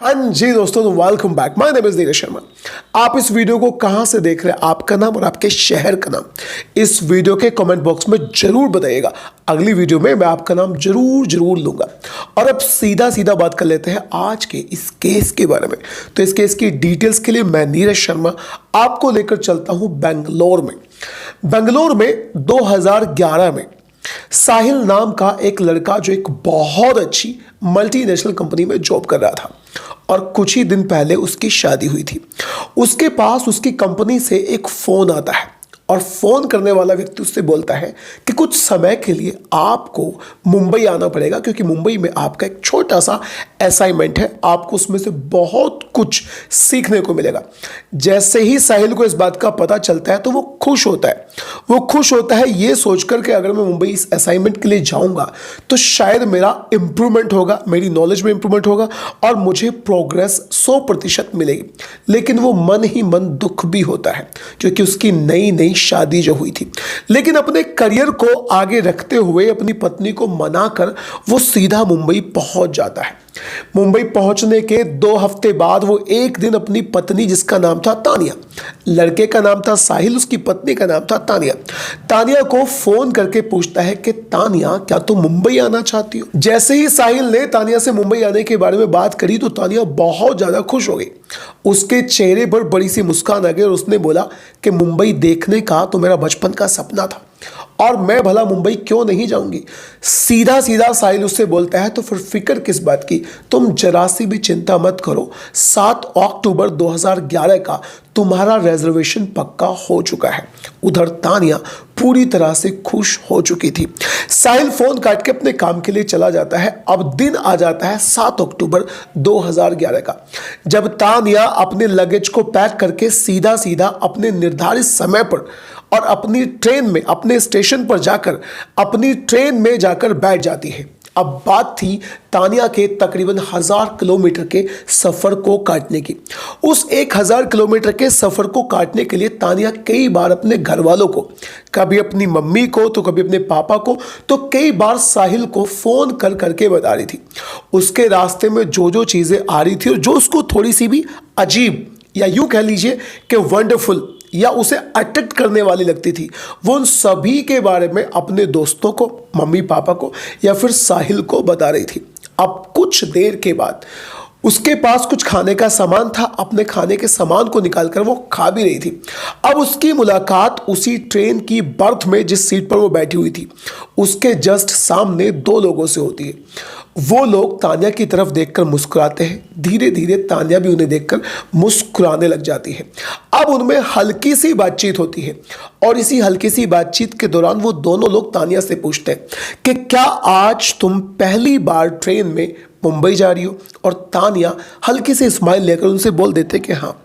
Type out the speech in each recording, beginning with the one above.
हाँ जी दोस्तों, तो welcome back. My name is Neeraj Sharma. आप इस वीडियो को कहां से देख रहे हैं, आपका नाम और आपके शहर का नाम इस वीडियो के कमेंट बॉक्स में जरूर बताइएगा। अगली वीडियो में मैं आपका नाम जरूर लूंगा। और अब सीधा सीधा बात कर लेते हैं आज के इस केस के बारे में। तो इस केस की डिटेल्स के लिए मैं नीरज शर्मा आपको लेकर चलता हूं बेंगलोर में। बेंगलोर में 2011 में साहिल नाम का एक लड़का जो एक बहुत अच्छी मल्टीनेशनल कंपनी में जॉब कर रहा था और कुछ ही दिन पहले उसकी शादी हुई थी। उसके पास उसकी कंपनी से एक फोन आता है और फोन करने वाला व्यक्ति उससे बोलता है कि कुछ समय के लिए आपको मुंबई आना पड़ेगा, क्योंकि मुंबई में आपका एक छोटा सा असाइनमेंट है, आपको उसमें से बहुत कुछ सीखने को मिलेगा। जैसे ही साहिल को इस बात का पता चलता है तो वो खुश होता है। वो खुश होता है ये सोचकर कि अगर मैं मुंबई इस असाइनमेंट के लिए जाऊंगा तो शायद मेरा इंप्रूवमेंट होगा, मेरी नॉलेज में इंप्रूवमेंट होगा और मुझे प्रोग्रेस 100% मिलेगी। लेकिन वो मन ही मन दुख भी होता है, क्योंकि उसकी नई शादी जो हुई थी। लेकिन अपने करियर को आगे रखते हुए अपनी पत्नी को मनाकर वो सीधा मुंबई पहुंच जाता है। मुंबई पहुंचने के 2 हफ्ते बाद वो एक दिन अपनी पत्नी, जिसका नाम था तानिया, लड़के का नाम था साहिल, उसकी पत्नी का नाम था तानिया, तानिया को फोन करके पूछता है कि तानिया, क्या तुम मुंबई आना चाहती हो? जैसे ही साहिल ने तानिया से मुंबई आने के बारे में बात करी तो तानिया बहुत ज्यादा खुश हो गई। उसके चेहरे पर बड़ी सी मुस्कान आ गई और उसने बोला कि मुंबई देखने का तो मेरा बचपन का सपना था और मैं भला मुंबई क्यों नहीं जाऊंगी। सीधा सीधा साहिल उससे बोलता है तो फिर फिक्र किस बात की, तुम जरा सी भी चिंता मत करो, 7 अक्टूबर 2011 का तुम्हारा रिजर्वेशन पक्का हो चुका है। उधर तानिया पूरी तरह से खुश हो चुकी थी। साहिल फोन काट के अपने काम के लिए चला जाता है। अब दिन आ जाता है 7 अक्टूबर 2011 का, जब तानिया अपने लगेज को पैक करके सीधा सीधा अपने निर्धारित समय पर और अपनी ट्रेन में, अपने स्टेशन पर जाकर अपनी ट्रेन में जाकर बैठ जाती है। अब बात थी तानिया के तकरीबन 1000 किलोमीटर के सफर को काटने की। उस 1000 किलोमीटर के सफर को काटने के लिए तानिया कई बार अपने घर वालों को, कभी अपनी मम्मी को तो कभी अपने पापा को, तो कई बार साहिल को फोन कर करके बता रही थी उसके रास्ते में जो जो चीजें आ रही थी और जो उसको थोड़ी सी भी अजीब या यूं कह लीजिए कि वंडरफुल या उसे अट्रैक्ट करने वाली लगती थी, वो उन सभी के बारे में अपने दोस्तों को, मम्मी पापा को या फिर साहिल को बता रही थी। अब कुछ देर के बाद उसके पास कुछ खाने का सामान था, अपने खाने के सामान को निकालकर वो खा भी रही थी। अब उसकी मुलाकात उसी ट्रेन की बर्थ में, जिस सीट पर वो बैठी हुई थी, उसके जस्ट सामने 2 लोगों से होती है। वो लोग तानिया की तरफ देखकर मुस्कुराते हैं। धीरे धीरे तानिया भी उन्हें देखकर मुस्कुराने लग जाती है। अब उनमें हल्की सी बातचीत होती है और इसी हल्की सी बातचीत के दौरान वो दोनों लोग तानिया से पूछते हैं कि क्या आज तुम पहली बार ट्रेन में मुंबई जा रही हो? और तानिया हल्की सी स्माइल लेकर उनसे बोल देते कि हाँ,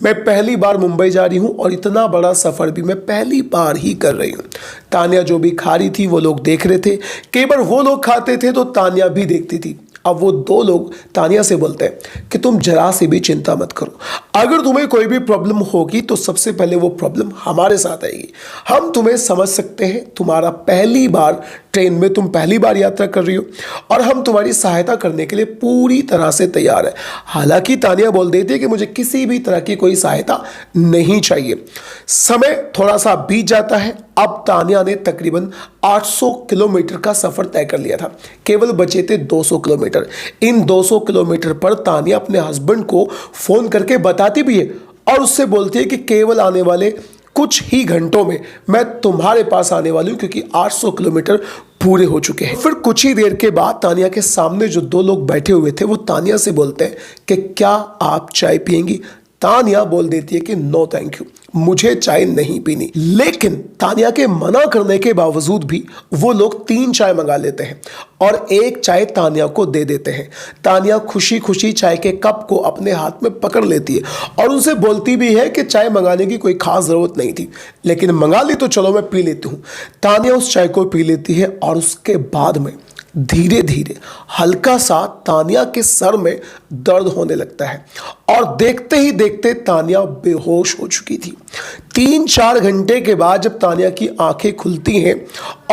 मैं पहली बार मुंबई जा रही हूँ और इतना बड़ा सफ़र भी मैं पहली बार ही कर रही हूँ। तानिया जो भी खा रही थी वो लोग देख रहे थे, कई बार वो लोग खाते थे तो तानिया भी देखती थी। अब वो 2 लोग तानिया से बोलते हैं कि तुम जरा से भी चिंता मत करो, अगर तुम्हें कोई भी प्रॉब्लम होगी तो सबसे पहले वो प्रॉब्लम हमारे साथ आएगी। हम तुम्हें समझ सकते हैं, तुम्हारा पहली बार ट्रेन में, तुम पहली बार यात्रा कर रही हो और हम तुम्हारी सहायता करने के लिए पूरी तरह से तैयार है। हालांकि तानिया बोल देती है कि मुझे किसी भी तरह की कोई सहायता नहीं चाहिए। समय थोड़ा सा बीत जाता है। अब तानिया ने तकरीबन 800 किलोमीटर का सफर तय कर लिया था, केवल बचे थे 200 किलोमीटर। इन 200 किलोमीटर पर तानिया अपने हस्बैंड को फोन करके बताती भी है और उससे बोलती है कि केवल आने वाले कुछ ही घंटों में मैं तुम्हारे पास आने वाली हूं, क्योंकि 800 किलोमीटर पूरे हो चुके हैं। फिर कुछ ही देर के बाद तानिया के सामने जो 2 लोग बैठे हुए थे वो तानिया से बोलते हैं कि क्या आप चाय पियेंगी? तानिया बोल देती है कि नो थैंक यू, मुझे चाय नहीं पीनी। लेकिन तानिया के मना करने के बावजूद भी वो लोग 3 चाय मंगा लेते हैं और 1 चाय तानिया को दे देते हैं। तानिया खुशी खुशी चाय के कप को अपने हाथ में पकड़ लेती है और उनसे बोलती भी है कि चाय मंगाने की कोई खास जरूरत नहीं थी, लेकिन मंगा ली तो चलो मैं पी लेती हूँ। तानिया उस चाय को पी लेती है और उसके बाद में धीरे धीरे हल्का सा तानिया के सर में दर्द होने लगता है और देखते ही देखते तानिया बेहोश हो चुकी थी। 3-4 घंटे के बाद जब तानिया की आंखें खुलती हैं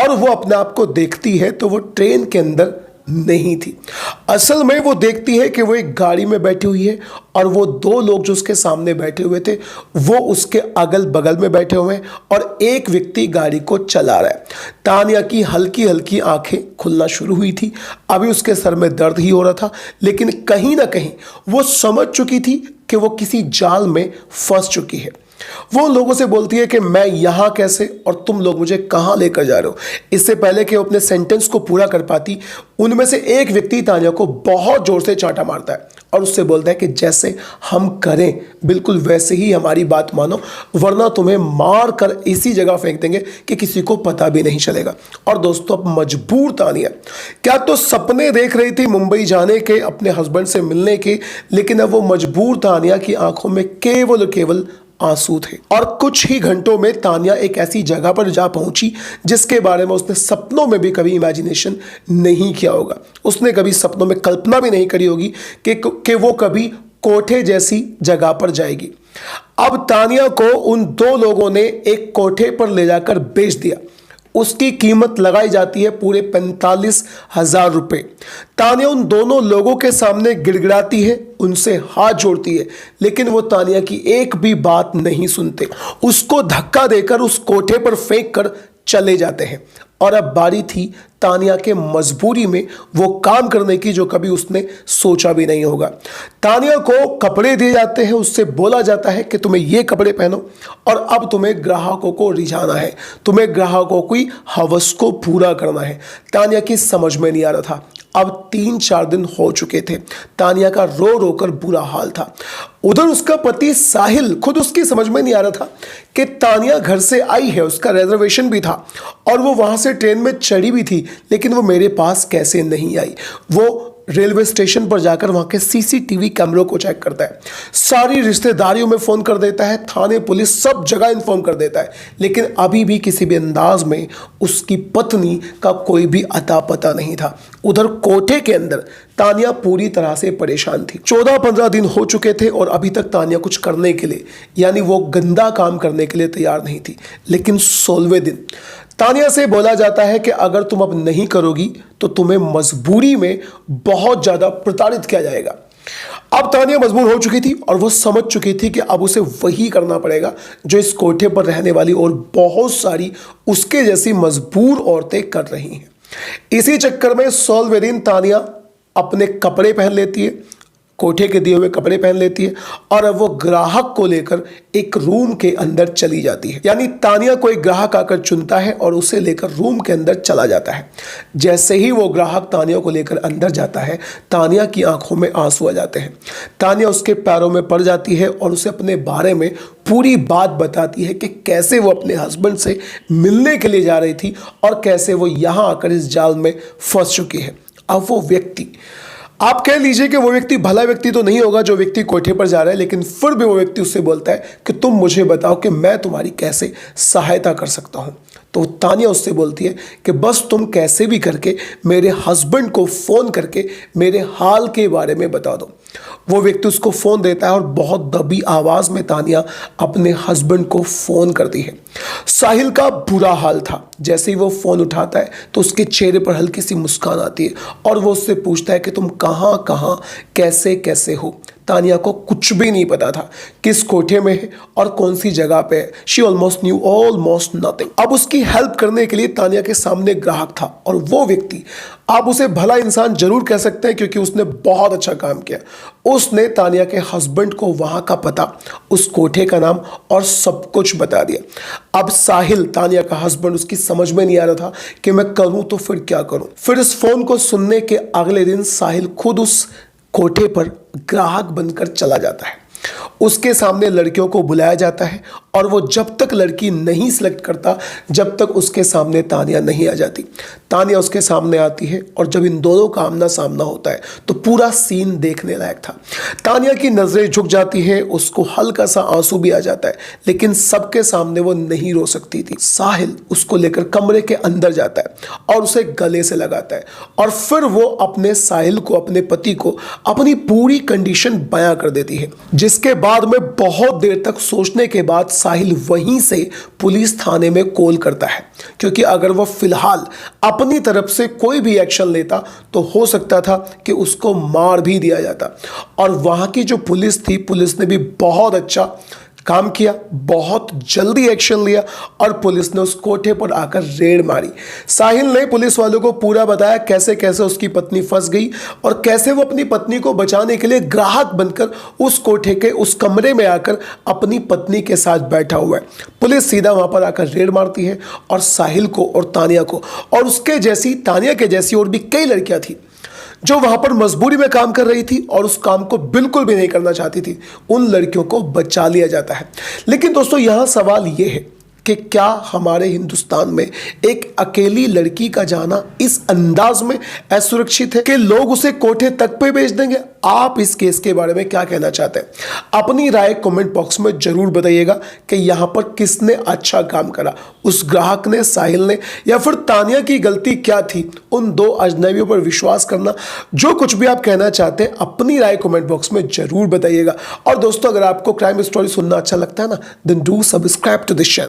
और वो अपने आप को देखती है तो वो ट्रेन के अंदर नहीं थी। असल में वो देखती है कि वो एक गाड़ी में बैठी हुई है और वो दो लोग जो उसके सामने बैठे हुए थे वो उसके अगल बगल में बैठे हुए हैं और एक व्यक्ति गाड़ी को चला रहा है। तानिया की हल्की हल्की आंखें खुलना शुरू हुई थी। अभी उसके सर में दर्द ही हो रहा था, लेकिन कहीं ना कहीं वो समझ चुकी थी कि वो किसी जाल में फंस चुकी है। वो लोगों से बोलती है कि मैं यहां कैसे और तुम लोग मुझे कहां लेकर जा रहे हो। इससे पहले कि वो अपने सेंटेंस को पूरा कर पाती, उनमें से एक व्यक्ति तानिया को बहुत जोर से चांटा मारता है और उससे बोलता है कि जैसे हम करें बिल्कुल वैसे ही हमारी बात मानो, वरना तुम्हें मार कर इसी जगह फेंक देंगे कि किसी को पता भी नहीं चलेगा। और दोस्तों, अब मजबूर तानिया क्या तो सपने देख रही थी मुंबई जाने के, अपने हस्बैंड से मिलने के, लेकिन अब वो मजबूर तानिया की आंखों में केवल और केवल आंसू थे। और कुछ ही घंटों में तानिया एक ऐसी जगह पर जा पहुंची जिसके बारे में उसने सपनों में भी कभी इमेजिनेशन नहीं किया होगा। उसने कभी सपनों में कल्पना भी नहीं करी होगी कि वो कभी कोठे जैसी जगह पर जाएगी। अब तानिया को उन दो लोगों ने एक कोठे पर ले जाकर बेच दिया। उसकी कीमत लगाई जाती है पूरे 45,000 रुपए। तानिया उन दोनों लोगों के सामने गिड़गिड़ाती है, उनसे हाथ जोड़ती है, लेकिन वो तानिया की एक भी बात नहीं सुनते। उसको धक्का देकर उस कोठे पर फेंक कर चले जाते हैं। और अब बारी थी तानिया के मजबूरी में वो काम करने की जो कभी उसने सोचा भी नहीं होगा। तानिया को कपड़े दिए जाते हैं, उससे बोला जाता है कि तुम्हें ये कपड़े पहनो और अब तुम्हें ग्राहकों को रिझाना है, तुम्हें ग्राहकों की हवस को पूरा करना है। तानिया की समझ में नहीं आ रहा था। अब 3-4 दिन हो चुके थे। तानिया का रो रो कर बुरा हाल था। उधर उसका पति साहिल, खुद उसकी समझ में नहीं आ रहा था कि तानिया घर से आई है, उसका रिजर्वेशन भी था और वो वहां से ट्रेन में चढ़ी भी थी, लेकिन वो मेरे पास कैसे नहीं आई। वो रेलवे स्टेशन पर जाकर वहां के सीसीटीवी कैमरों को चेक करता है, सारी रिश्तेदारियों में फोन कर देता है, थाने पुलिस सब जगह इन्फॉर्म कर देता है, लेकिन अभी भी किसी भी अंदाज में उसकी पत्नी का कोई भी अता पता नहीं था। उधर कोठे के अंदर तानिया पूरी तरह से परेशान थी। 14-15 दिन हो चुके थे और अभी तक तानिया कुछ करने के लिए, यानी वो गंदा काम करने के लिए तैयार नहीं थी। लेकिन 16वें दिन तानिया से बोला जाता है कि अगर तुम अब नहीं करोगी तो तुम्हें मजबूरी में बहुत ज्यादा प्रताड़ित किया जाएगा। अब तानिया मजबूर हो चुकी थी और वो समझ चुकी थी कि अब उसे वही करना पड़ेगा जो इस कोठे पर रहने वाली और बहुत सारी उसके जैसी मजबूर औरतें कर रही हैं। इसी चक्कर में 16वें दिन तानिया अपने कपड़े पहन लेती है, कोठे के दिए हुए कपड़े पहन लेती है और अब वो ग्राहक को लेकर एक रूम के अंदर चली जाती है। यानी तानिया को एक ग्राहक आकर चुनता है और उसे लेकर रूम के अंदर चला जाता है। जैसे ही वो ग्राहक तानिया को लेकर अंदर जाता है, तानिया की आंखों में आंसू आ जाते हैं। तानिया उसके पैरों में पड़ जाती है और उसे अपने बारे में पूरी बात बताती है कि कैसे वो अपने हस्बैंड से मिलने के लिए जा रही थी और कैसे वो यहाँ आकर इस जाल में फंस चुकी है। अब वो व्यक्ति, आप कह लीजिए कि वो व्यक्ति भला व्यक्ति तो नहीं होगा जो व्यक्ति कोठे पर जा रहा है, लेकिन फिर भी वो व्यक्ति उससे बोलता है कि तुम मुझे बताओ कि मैं तुम्हारी कैसे सहायता कर सकता हूं। तो तानिया उससे बोलती है कि बस तुम कैसे भी करके मेरे हस्बैंड को फ़ोन करके मेरे हाल के बारे में बता दो। वो व्यक्ति उसको फ़ोन देता है और बहुत दबी आवाज़ में तानिया अपने हस्बैंड को फ़ोन करती है। साहिल का बुरा हाल था। जैसे ही वो फ़ोन उठाता है तो उसके चेहरे पर हल्की सी मुस्कान आती है और वो उससे पूछता है कि तुम कहाँ कहाँ कैसे कैसे हो। तानिया को कुछ भी नहीं पता था किस कोठे में है और कौन सी जगह पे है। She almost new almost nothing. अब उसकी हेल्प करने के लिए तानिया के सामने ग्राहक था और वो व्यक्ति, आप उसे भला इंसान जरूर कह सकते हैं क्योंकि उसने बहुत अच्छा काम किया। उसने तानिया के हस्बैंड को वहां का पता, उस कोठे का नाम और सब कुछ बता दिया। अब साहिल, तानिया का हस्बैंड, उसकी समझ में नहीं आ रहा था कि मैं करूं तो फिर क्या करूं। फिर इस फोन को सुनने के अगले दिन साहिल खुद उस कोठे पर ग्राहक बनकर चला जाता है। उसके सामने लड़कियों को बुलाया जाता है और वो जब तक लड़की नहीं सिलेक्ट करता, जब तक उसके सामने तानिया नहीं आ जाती। तानिया उसके सामने आती है और जब इन दोनों का आमना सामना होता है तो पूरा सीन देखने लायक था। तानिया की नज़रें झुक जाती हैं, उसको हल्का सा आंसू भी आ जाता है, लेकिन सबके सामने वो नहीं रो सकती थी। साहिल उसको लेकर कमरे के अंदर जाता है और उसे गले से लगाता है और फिर वो अपने साहिल को, अपने पति को अपनी पूरी कंडीशन बयां कर देती है, जिसके बाद बाद में बहुत देर तक सोचने के बाद साहिल वहीं से पुलिस थाने में कॉल करता है, क्योंकि अगर वह फिलहाल अपनी तरफ से कोई भी एक्शन लेता तो हो सकता था कि उसको मार भी दिया जाता। और वहाँ की जो पुलिस थी, पुलिस ने भी बहुत अच्छा काम किया, बहुत जल्दी एक्शन लिया और पुलिस ने उस कोठे पर आकर रेड मारी। साहिल ने पुलिस वालों को पूरा बताया कैसे कैसे उसकी पत्नी फंस गई और कैसे वो अपनी पत्नी को बचाने के लिए ग्राहक बनकर उस कोठे के उस कमरे में आकर अपनी पत्नी के साथ बैठा हुआ है। पुलिस सीधा वहां पर आकर रेड मारती है और साहिल को और तानिया को, और उसके जैसी तानिया के जैसी और भी कई लड़कियां थी जो वहां पर मजबूरी में काम कर रही थी और उस काम को बिल्कुल भी नहीं करना चाहती थी, उन लड़कियों को बचा लिया जाता है। लेकिन दोस्तों यहां सवाल यह है कि क्या हमारे हिंदुस्तान में एक अकेली लड़की का जाना इस अंदाज में असुरक्षित है कि लोग उसे कोठे तक पे भेज देंगे? आप इस केस के बारे में क्या कहना चाहते हैं? अपनी राय कमेंट बॉक्स में जरूर बताइएगा कि यहां पर किसने अच्छा काम करा, उस ग्राहक ने, साहिल ने, या फिर तानिया की गलती क्या थी उन दो अजनबियों पर विश्वास करना। जो कुछ भी आप कहना चाहते हैं अपनी राय कमेंट बॉक्स में जरूर बताइएगा। और दोस्तों अगर आपको क्राइम स्टोरी सुनना अच्छा लगता है ना, then do subscribe to this channel.